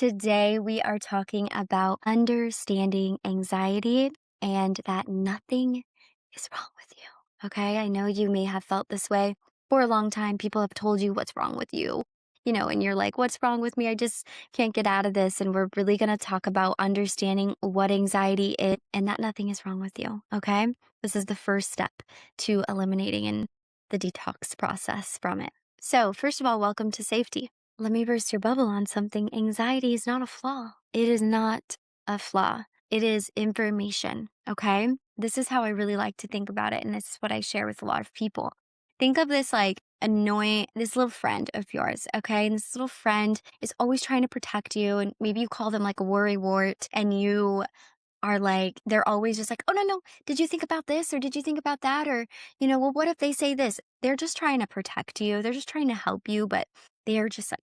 Today, we are talking about understanding anxiety and that nothing is wrong with you. Okay. I know you may have felt this way for a long time. People have told you what's wrong with you, and you're like, what's wrong with me? I just can't get out of this. And we're really going to talk about understanding what anxiety is and that nothing is wrong with you. Okay. This is the first step to eliminating and the detox process from it. So, first of all, welcome to safety. Let me burst your bubble on something. Anxiety is not a flaw. It is not a flaw. It is information. Okay. This is how I really like to think about it. And this is what I share with a lot of people. Think of this like this little friend of yours. Okay. And this little friend is always trying to protect you. And maybe you call them like a worry wart and you are like, they're always just like, oh, no, no. Did you think about this? Or did you think about that? Or, well, what if they say this? They're just trying to protect you. They're just trying to help you, but they're just like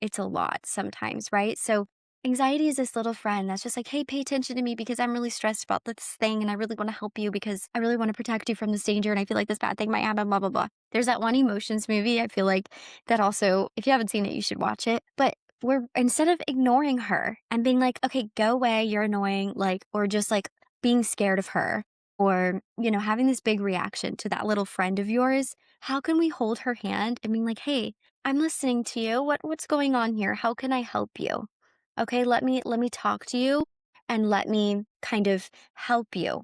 it's a lot sometimes, right? So anxiety is this little friend that's just like, hey, pay attention to me because I'm really stressed about this thing. And I really want to help you because I really want to protect you from this danger. And I feel like this bad thing might happen, blah, blah, blah. There's that one Emotions movie. I feel like that also, if you haven't seen it, you should watch it. But we're instead of ignoring her and being like, okay, go away, you're annoying, like, or just like being scared of her or, having this big reaction to that little friend of yours, how can we hold her hand and being like, hey, I'm listening to you. What's going on here? How can I help you? Okay, let me talk to you and let me kind of help you.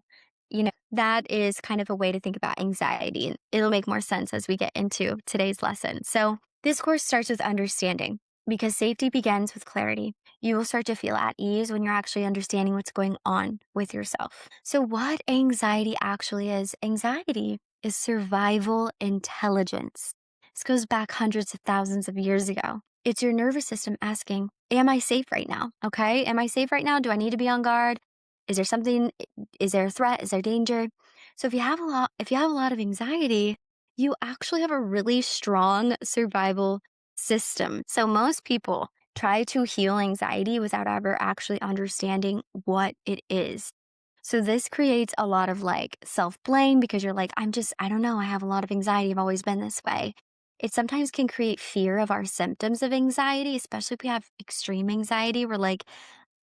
That is kind of a way to think about anxiety, and it'll make more sense as we get into today's lesson. So, this course starts with understanding because safety begins with clarity. You will start to feel at ease when you're actually understanding what's going on with yourself. So, what anxiety actually is? Anxiety is survival intelligence. This goes back hundreds of thousands of years ago. It's your nervous system asking, am I safe right now? Okay. Am I safe right now? Do I need to be on guard? Is there something? Is there a threat? Is there danger? So if you have a lot of anxiety, you actually have a really strong survival system. So most people try to heal anxiety without ever actually understanding what it is. So this creates a lot of like self-blame because you're like, I don't know, I have a lot of anxiety. I've always been this way. It sometimes can create fear of our symptoms of anxiety, especially if we have extreme anxiety. We're like,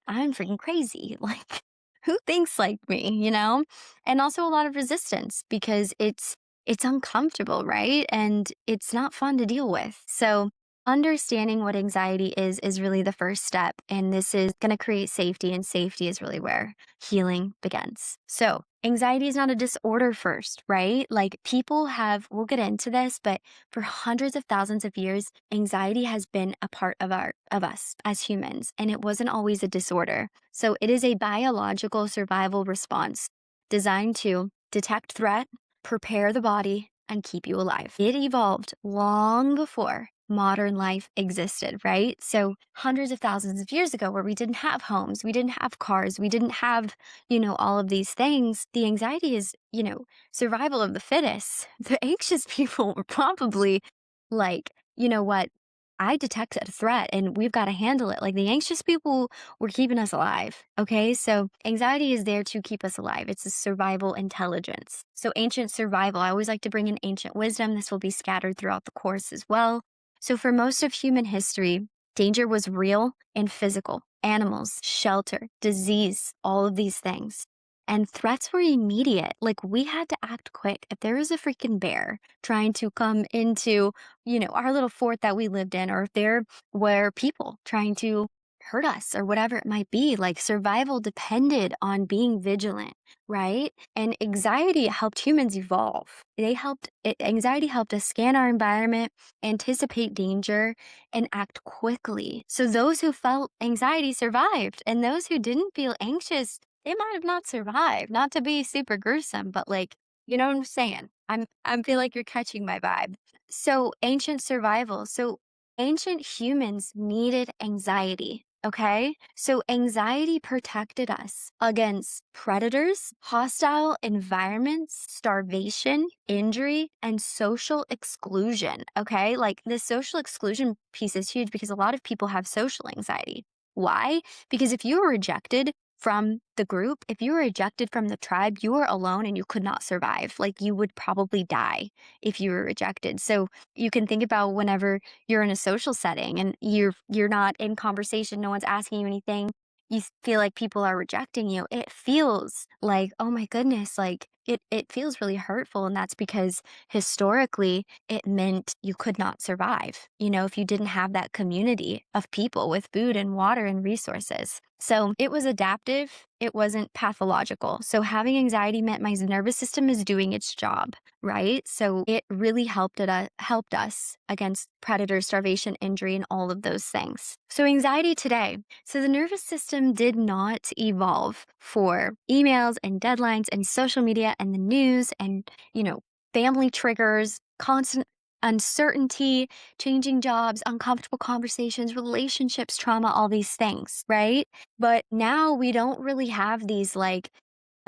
I'm freaking crazy. Like, who thinks like me, And also a lot of resistance because it's uncomfortable, right? And it's not fun to deal with. So, understanding what anxiety is really the first step, and this is going to create safety, and safety is really where healing begins. So, anxiety is not a disorder first, right? Like we'll get into this, but for hundreds of thousands of years, anxiety has been a part of us as humans, and it wasn't always a disorder. So it is a biological survival response designed to detect threat, prepare the body, and keep you alive. It evolved long before modern life existed, right? So hundreds of thousands of years ago, where we didn't have homes, we didn't have cars, we didn't have, all of these things, the anxiety is, survival of the fittest. The anxious people were probably like, you know what? I detected a threat and we've got to handle it. Like the anxious people were keeping us alive. Okay. So anxiety is there to keep us alive. It's a survival intelligence. So ancient survival, I always like to bring in ancient wisdom. This will be scattered throughout the course as well. So for most of human history, danger was real and physical. Animals, shelter, disease, all of these things. And threats were immediate. Like we had to act quick. If there was a freaking bear trying to come into, our little fort that we lived in, or if there were people trying to hurt us or whatever it might be, like survival depended on being vigilant, right? And anxiety helped humans evolve. Anxiety helped us scan our environment, anticipate danger, and act quickly. So those who felt anxiety survived, and those who didn't feel anxious, they might have not survived. Not to be super gruesome, but like, you know what I'm saying? I feel like you're catching my vibe. So ancient survival. So ancient humans needed anxiety. Okay. So anxiety protected us against predators, hostile environments, starvation, injury, and social exclusion. Okay. Like the social exclusion piece is huge because a lot of people have social anxiety. Why? Because if you were rejected, from the group, if you were ejected from the tribe, you were alone and you could not survive. Like you would probably die if you were rejected. So you can think about whenever you're in a social setting and you're not in conversation, no one's asking you anything, you feel like people are rejecting you. It feels like, oh my goodness, like it feels really hurtful. And that's because historically it meant you could not survive, if you didn't have that community of people with food and water and resources. So it was adaptive, it wasn't pathological. So having anxiety meant my nervous system is doing its job, right? So it really helped us against predators, starvation, injury, and all of those things. So anxiety today. So the nervous system did not evolve for emails and deadlines and social media and the news and, family triggers, constant uncertainty, changing jobs, uncomfortable conversations, relationships, trauma, all these things, right? But now we don't really have these like,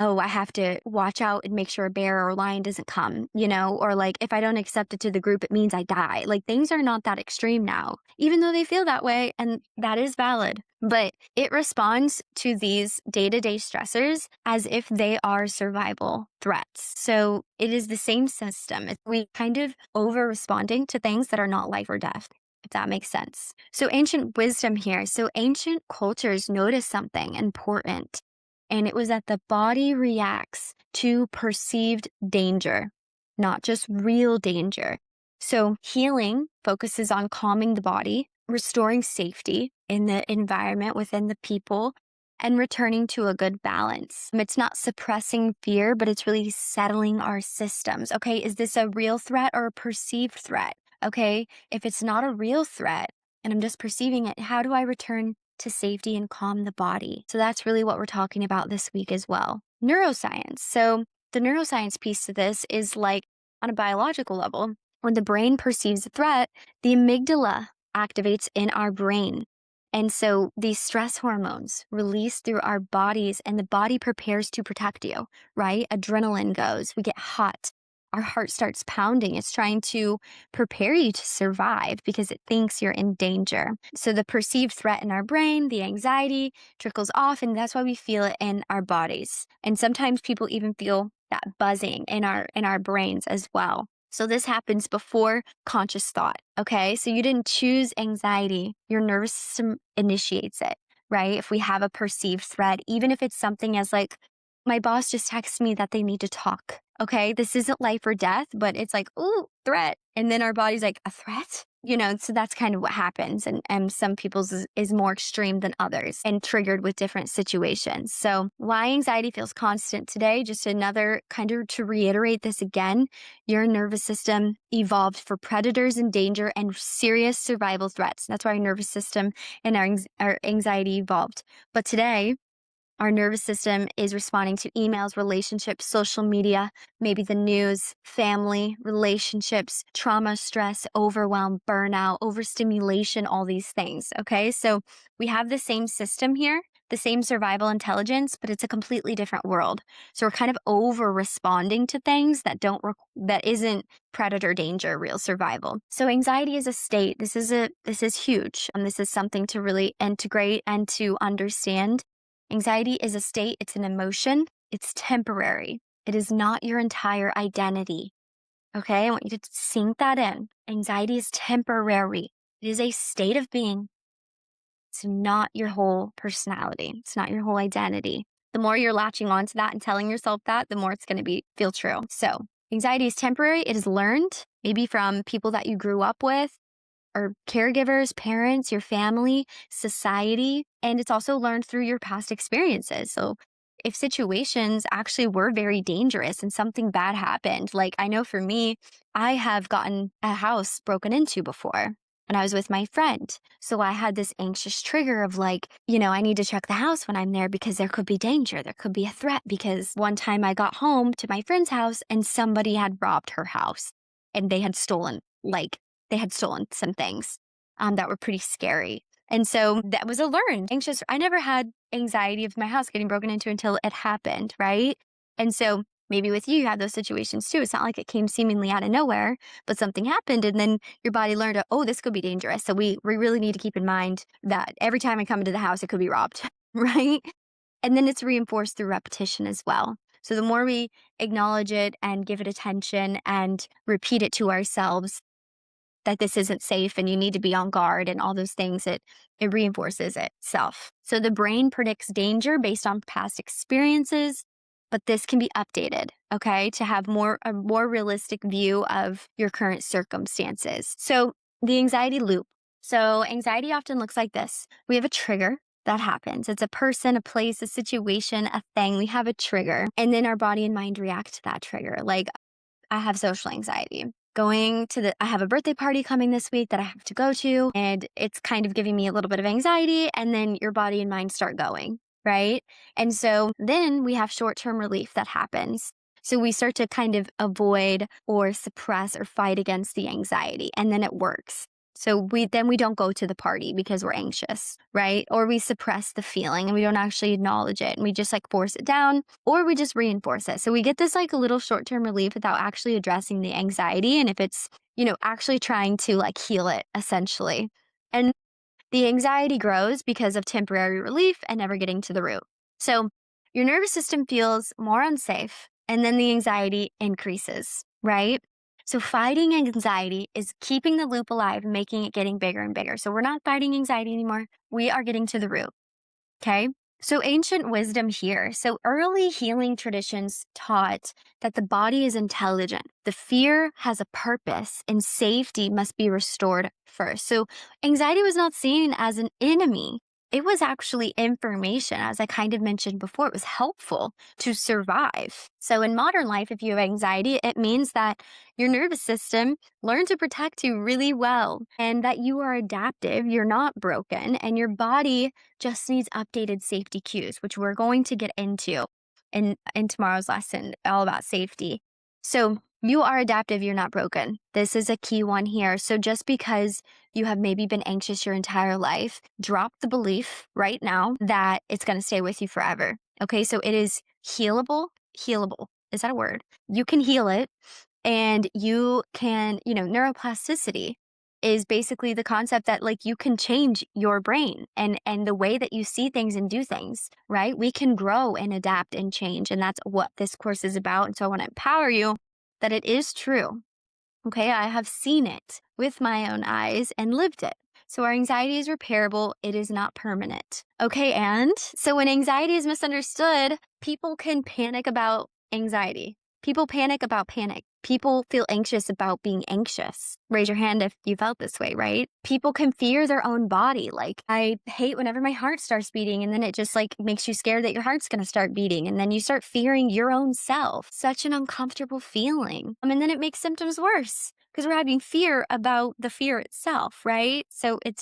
oh, I have to watch out and make sure a bear or a lion doesn't come, or like if I don't accept it to the group, it means I die. Like things are not that extreme now, even though they feel that way. And that is valid. But it responds to these day to day stressors as if they are survival threats. So it is the same system. We kind of over responding to things that are not life or death, if that makes sense. So ancient wisdom here. So ancient cultures noticed something important, and it was that the body reacts to perceived danger, not just real danger. So healing focuses on calming the body, restoring safety in the environment within the people, and returning to a good balance. It's not suppressing fear, but it's really settling our systems. Okay, is this a real threat or a perceived threat? Okay, if it's not a real threat and I'm just perceiving it, how do I return to safety and calm the body? So that's really what we're talking about this week as well. Neuroscience. So the neuroscience piece to this is like on a biological level, when the brain perceives a threat, the amygdala activates in our brain. And so these stress hormones release through our bodies and the body prepares to protect you, right? Adrenaline goes, we get hot. Our heart starts pounding. It's trying to prepare you to survive because it thinks you're in danger. So the perceived threat in our brain, the anxiety trickles off, and that's why we feel it in our bodies. And sometimes people even feel that buzzing in our brains as well. So this happens before conscious thought, okay? So you didn't choose anxiety. Your nervous system initiates it, right? If we have a perceived threat, even if it's something as like, my boss just texted me that they need to talk, okay? This isn't life or death, but it's like, ooh, threat. And then our body's like, a threat? So that's kind of what happens. And some people's is more extreme than others and triggered with different situations. So why anxiety feels constant today, just another kind of to reiterate this again, your nervous system evolved for predators and danger and serious survival threats. That's why our nervous system and our anxiety evolved. But today, our nervous system is responding to emails, relationships, social media, maybe the news, family, relationships, trauma, stress, overwhelm, burnout, overstimulation, all these things. Okay. So we have the same system here, the same survival intelligence, but it's a completely different world. So we're kind of over responding to things that that isn't predator danger, real survival. So anxiety is a state. This is huge. And this is something to really integrate and to understand. Anxiety is a state, it's an emotion, it's temporary. It is not your entire identity. Okay, I want you to sink that in. Anxiety is temporary. It is a state of being. It's not your whole personality. It's not your whole identity. The more you're latching onto that and telling yourself that, the more it's going to feel true. So anxiety is temporary. It is learned, maybe from people that you grew up with, or caregivers, parents, your family, society, and it's also learned through your past experiences. So if situations actually were very dangerous and something bad happened, like I know for me, I have gotten a house broken into before and I was with my friend. So I had this anxious trigger of like, I need to check the house when I'm there because there could be danger. There could be a threat because one time I got home to my friend's house and somebody had robbed her house and they had stolen some things that were pretty scary. And so that was a learned anxious. I never had anxiety of my house getting broken into until it happened, right? And so maybe with you, you have those situations too. It's not like it came seemingly out of nowhere, but something happened and then your body learned, oh, this could be dangerous. So we really need to keep in mind that every time I come into the house, it could be robbed, right? And then it's reinforced through repetition as well. So the more we acknowledge it and give it attention and repeat it to ourselves that this isn't safe and you need to be on guard and all those things, it reinforces itself. So the brain predicts danger based on past experiences, but this can be updated, okay, to have a more realistic view of your current circumstances. So the anxiety loop. So anxiety often looks like this. We have a trigger that happens. It's a person, a place, a situation, a thing. We have a trigger, and then our body and mind react to that trigger. Like, I have social anxiety. I have a birthday party coming this week that I have to go to, and it's kind of giving me a little bit of anxiety. And then your body and mind start going, right? And so then we have short term relief that happens. So we start to kind of avoid or suppress or fight against the anxiety, and then it works. So we don't go to the party because we're anxious, right? Or we suppress the feeling and we don't actually acknowledge it and we just like force it down, or we just reinforce it. So we get this like a little short-term relief without actually addressing the anxiety, and if it's, actually trying to like heal it essentially. And the anxiety grows because of temporary relief and never getting to the root. So your nervous system feels more unsafe, and then the anxiety increases, right? So fighting anxiety is keeping the loop alive and making it getting bigger and bigger. So we're not fighting anxiety anymore. We are getting to the root. Okay. So ancient wisdom here. So early healing traditions taught that the body is intelligent. The fear has a purpose and safety must be restored first. So anxiety was not seen as an enemy. It was actually information. As I kind of mentioned before, it was helpful to survive. So in modern life, if you have anxiety, it means that your nervous system learned to protect you really well and that you are adaptive, you're not broken, and your body just needs updated safety cues, which we're going to get into in tomorrow's lesson, all about safety. So you are adaptive, you're not broken. This is a key one here. So just because you have maybe been anxious your entire life, drop the belief right now that it's going to stay with you forever. Okay, so it is healable. Is that a word? You can heal it, and you can, neuroplasticity is basically the concept that like you can change your brain and the way that you see things and do things, right? We can grow and adapt and change, and that's what this course is about. And so I want to empower you that it is true. Okay, I have seen it with my own eyes and lived it. So our anxiety is repairable, it is not permanent. Okay, and so when anxiety is misunderstood, people can panic about anxiety. People panic about panic. People feel anxious about being anxious. Raise your hand if you felt this way, right? People can fear their own body. Like, I hate whenever my heart starts beating, and then it just like makes you scared that your heart's going to start beating. And then you start fearing your own self. Such an uncomfortable feeling. And then it makes symptoms worse because we're having fear about the fear itself, right? So it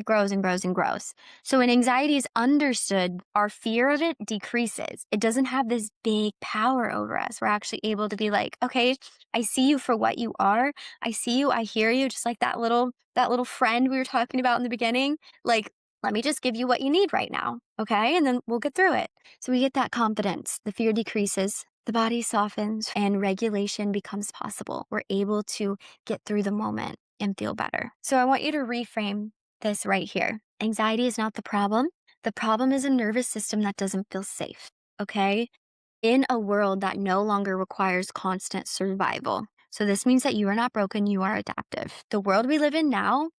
grows and grows and grows. So when anxiety is understood, our fear of it decreases. It doesn't have this big power over us. We're actually able to be like, okay, I see you for what you are. I see you. I hear you. Just like that little friend we were talking about in the beginning. Like, let me just give you what you need right now. Okay. And then we'll get through it. So we get that confidence. The fear decreases. The body softens and regulation becomes possible. We're able to get through the moment and feel better. So I want you to reframe this right here. Anxiety is not the problem. The problem is a nervous system that doesn't feel safe. Okay. In a world that no longer requires constant survival. So this means that you are not broken, you are adaptive. The world we live in now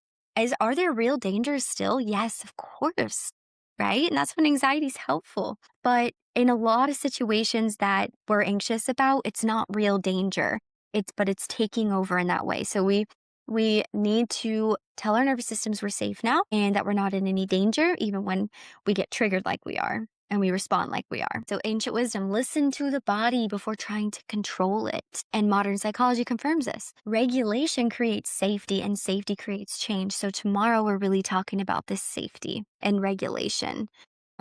are there real dangers still? Yes, of course. Right? And that's when anxiety is helpful. But in a lot of situations that we're anxious about, it's not real danger. But it's taking over in that way. So we need to tell our nervous systems we're safe now and that we're not in any danger, even when we get triggered like we are and we respond like we are. So ancient wisdom, listen to the body before trying to control it. And modern psychology confirms this. Regulation creates safety and safety creates change. So tomorrow we're really talking about this safety and regulation.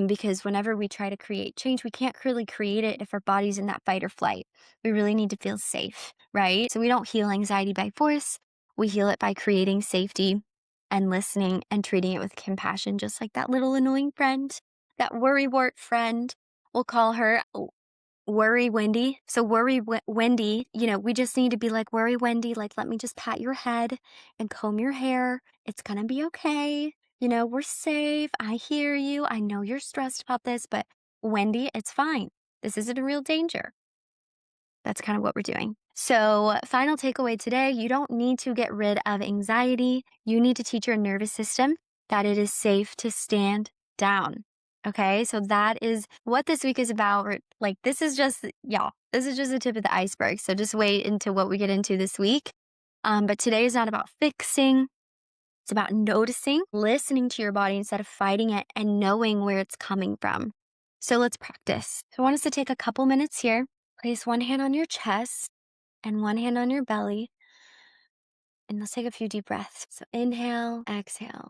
Because whenever we try to create change, we can't really create it if our body's in that fight or flight. We really need to feel safe, right? So we don't heal anxiety by force. We heal it by creating safety and listening and treating it with compassion, just like that little annoying friend, that worrywart friend. We'll call her Worry Wendy. So Wendy, we just need to be like, Worry Wendy, like, let me just pat your head and comb your hair. It's going to be okay. We're safe. I hear you. I know you're stressed about this, but Wendy, it's fine. This isn't a real danger. That's kind of what we're doing. So, final takeaway today, you don't need to get rid of anxiety. You need to teach your nervous system that it is safe to stand down. Okay, so that is what this week is about. Like, this is just, y'all, this is just the tip of the iceberg. So, just wait into what we get into this week. But today is not about fixing, it's about noticing, listening to your body instead of fighting it, and knowing where it's coming from. So, let's practice. So, I want us to take a couple minutes here. Place one hand on your chest and one hand on your belly. And let's take a few deep breaths. So inhale, exhale.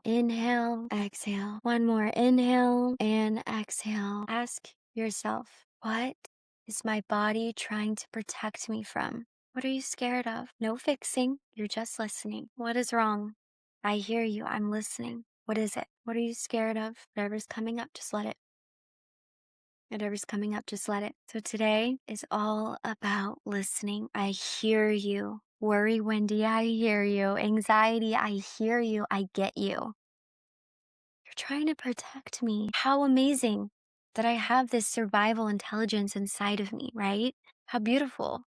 One more inhale and exhale. Ask yourself, what is my body trying to protect me from? What are you scared of? No fixing. You're just listening. What is wrong? I hear you. I'm listening. What is it? What are you scared of? Whatever's coming up, just let it. Whatever's coming up, just let it. So today is all about listening. I hear you. Worry, Wendy, I hear you. Anxiety, I hear you. I get you. You're trying to protect me. How amazing that I have this survival intelligence inside of me, right? How beautiful.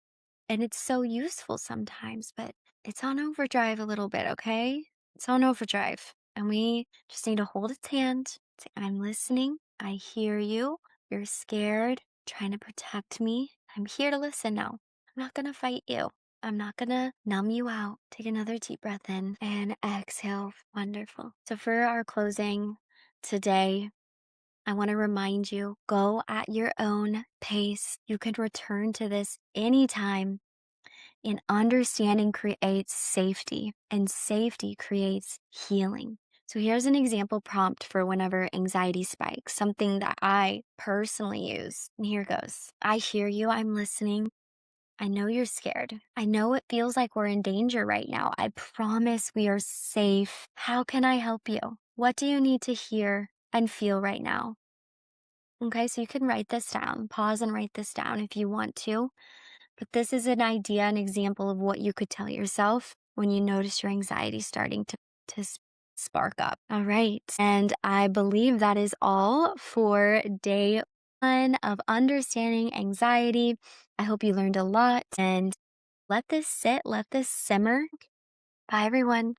And it's so useful sometimes, but it's on overdrive a little bit, okay? It's on overdrive. And we just need to hold its hand. Say, I'm listening. I hear you. You're scared, trying to protect me. I'm here to listen now. I'm not going to fight you. I'm not going to numb you out. Take another deep breath in and exhale. Wonderful. So for our closing today, I want to remind you, go at your own pace. You can return to this anytime. And understanding creates safety, and safety creates healing. So here's an example prompt for whenever anxiety spikes, something that I personally use. And here goes. I hear you. I'm listening. I know you're scared. I know it feels like we're in danger right now. I promise we are safe. How can I help you? What do you need to hear and feel right now? Okay, so you can write this down. Pause and write this down if you want to. But this is an idea, an example of what you could tell yourself when you notice your anxiety starting to spark up. All right. And I believe that is all for day one of understanding anxiety. I hope you learned a lot and let this sit, let this simmer. Bye, everyone.